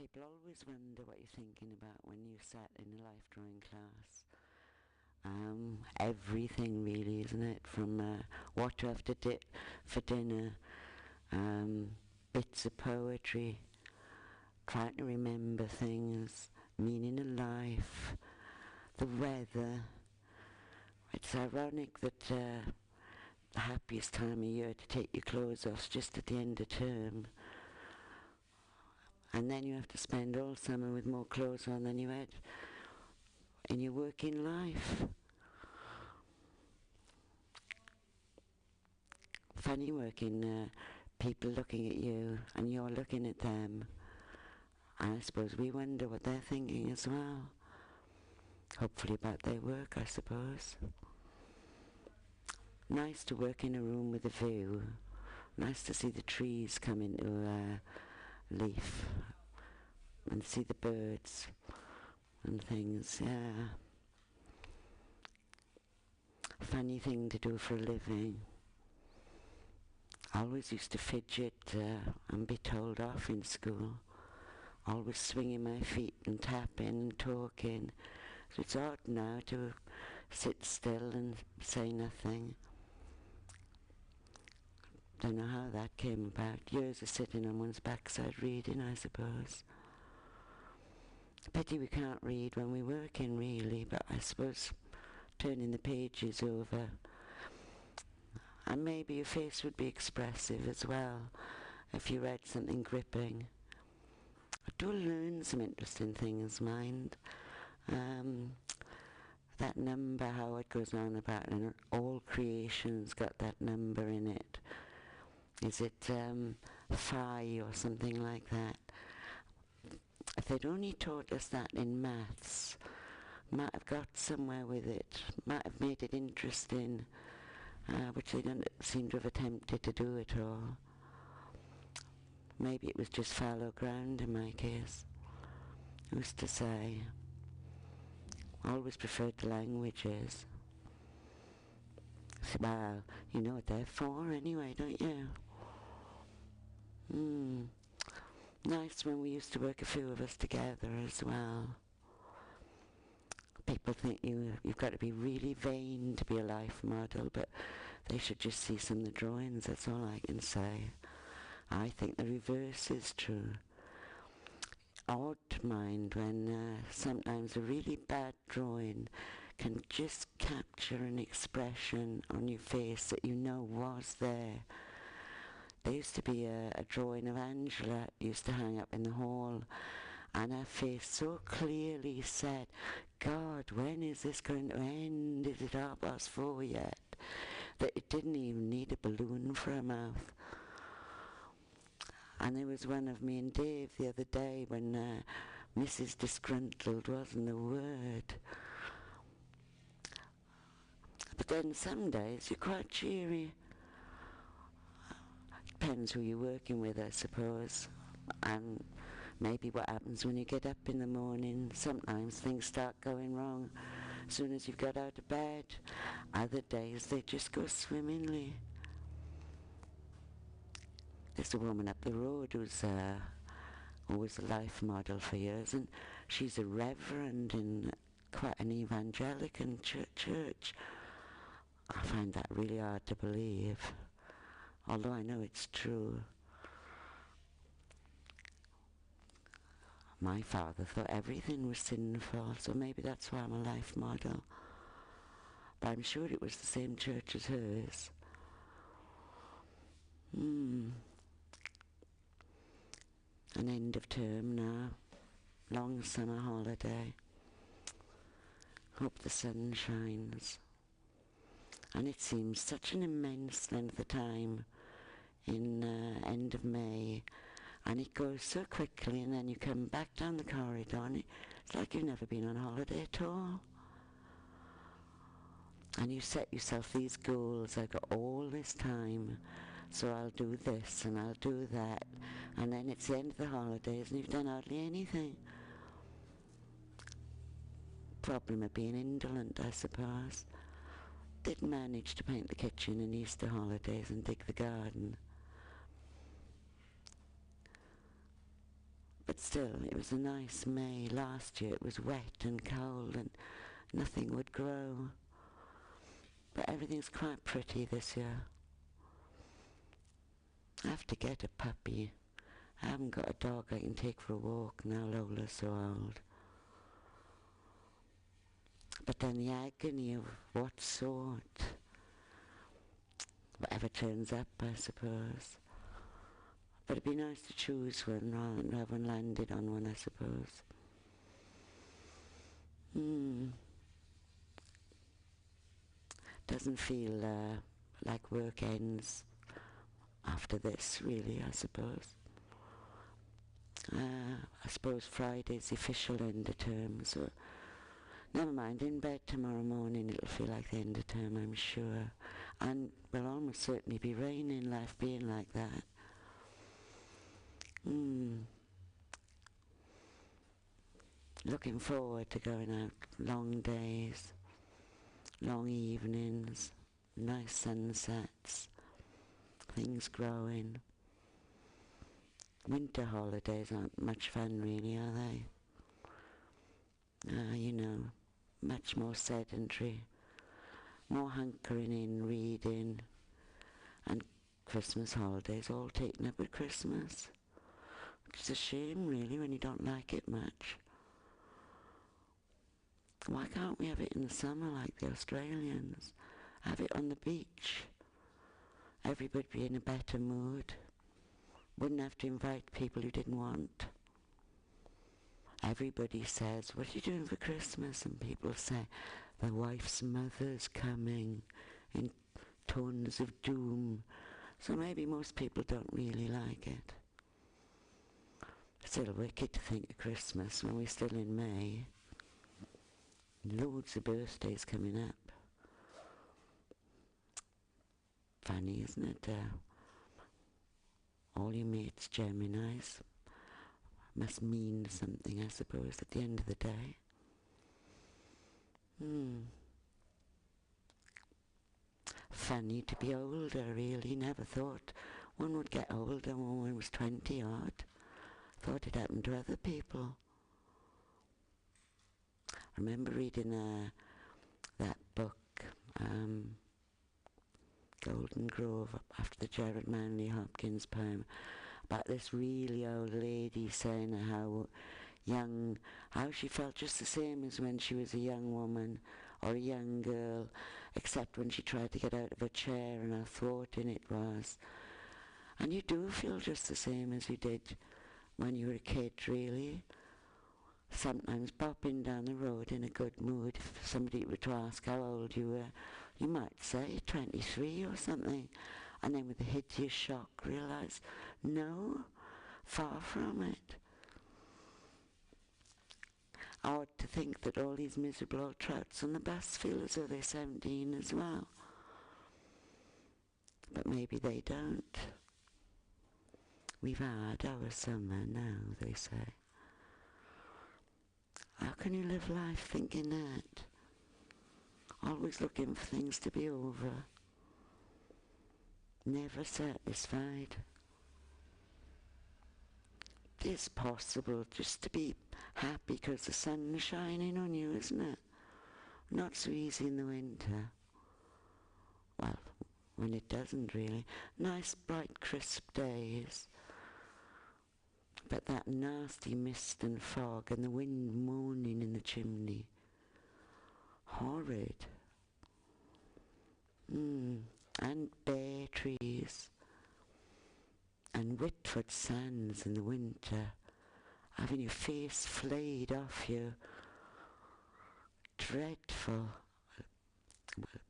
People always wonder what you're thinking about when you sat in a life drawing class. Everything really, isn't it? From what to have to dip for dinner, bits of poetry, trying to remember things, meaning of life, the weather. It's ironic that the happiest time of year to take your clothes off is just at the end of term. And then you have to spend all summer with more clothes on than you had in your working life. Funny working people looking at you and you're looking at them. And I suppose we wonder what they're thinking as well. Hopefully about their work, I suppose. Nice to work in a room with a view. Nice to see the trees come into leaf and see the birds and things, yeah. Funny thing to do for a living. I always used to fidget and be told off in school. Always swinging my feet and tapping and talking. So it's odd now to sit still and say nothing. Don't know how that came about. Years of sitting on one's backside reading, I suppose. Pity we can't read when we're working, really, but I suppose turning the pages over. And maybe your face would be expressive as well if you read something gripping. I do learn some interesting things, mind. That number, how it goes on about, and all creation's got that number in it. Is it phi or something like that? If they'd only taught us that in maths, might have got somewhere with it, might have made it interesting, which they don't seem to have attempted to do at all. Maybe it was just fallow ground in my case. Who's to say? I always preferred the languages. Well, you know what they're for anyway, don't you? Nice when we used to work, a few of us together as well. People think you've got to be really vain to be a life model, but they should just see some of the drawings, that's all I can say. I think the reverse is true. Odd, mind, when sometimes a really bad drawing can just capture an expression on your face that you know was there. There used to be a drawing of Angela used to hang up in the hall, and her face so clearly said, God, when is this going to end? Is it 4:30 yet? That it didn't even need a balloon for her mouth. And there was one of me and Dave the other day when Mrs. Disgruntled wasn't a word. But then some days you're quite cheery. Depends who you're working with, I suppose. And maybe what happens when you get up in the morning. Sometimes things start going wrong as soon as you've got out of bed. Other days they just go swimmingly. There's a woman up the road who's always a life model for years, and she's a reverend in quite an evangelical church. I find that really hard to believe, although I know it's true. My father thought everything was sinful, so maybe that's why I'm a life model. But I'm sure it was the same church as hers. An end of term now. Long summer holiday. Hope the sun shines. And it seems such an immense length of time in end of May. And it goes so quickly, and then you come back down the corridor and it's like you've never been on holiday at all. And you set yourself these goals, I've got all this time, so I'll do this and I'll do that. And then it's the end of the holidays and you've done hardly anything. Problem of being indolent, I suppose. Did manage to paint the kitchen in Easter holidays and dig the garden. But still, it was a nice May. Last year it was wet and cold and nothing would grow. But everything's quite pretty this year. I have to get a puppy. I haven't got a dog I can take for a walk now Lola's so old. But then the agony of what sort? Whatever turns up, I suppose. But it'd be nice to choose one rather than having landed on one, I suppose. Doesn't feel like work ends after this, really, I suppose. I suppose Friday's the official end of term, so never mind, in bed tomorrow morning it'll feel like the end of term, I'm sure. And will almost certainly be raining, life being like that. Looking forward to going out, long days, long evenings, nice sunsets, things growing. Winter holidays aren't much fun really, are they? You know, much more sedentary, more hunkering in, reading, and Christmas holidays all taken up at Christmas. It's a shame really when you don't like it much. Why can't we have it in the summer like the Australians? Have it on the beach. Everybody be in a better mood. Wouldn't have to invite people who didn't want. Everybody says, what are you doing for Christmas? And people say, the wife's mother's coming in tones of doom. So maybe most people don't really like it. Still wicked to think of Christmas when we're still in May. Loads of birthdays coming up. Funny, isn't it? All your mates Geminis must mean something, I suppose, at the end of the day. Funny to be older, really. Never thought one would get older when one was 20 odd. Thought it happened to other people. I remember reading that book, Golden Grove, after the Gerard Manley Hopkins poem, about this really old lady saying how she felt just the same as when she was a young woman or a young girl, except when she tried to get out of her chair and how thwarting it was. And you do feel just the same as you did when you were a kid, really. Sometimes bopping down the road in a good mood, if somebody were to ask how old you were, you might say 23 or something, and then with a hideous shock realise, no, far from it. Odd to think that all these miserable old trouts on the bus feel as though they're 17 as well. But maybe they don't. We've had our summer now, they say. How can you live life thinking that? Always looking for things to be over. Never satisfied. It is possible just to be happy because the sun is shining on you, isn't it? Not so easy in the winter. Well, when it doesn't really. Nice, bright, crisp days. But that nasty mist and fog and the wind moaning in the chimney. Horrid. And bare trees. And Whitford sands in the winter. Having your face flayed off you. Dreadful. Well,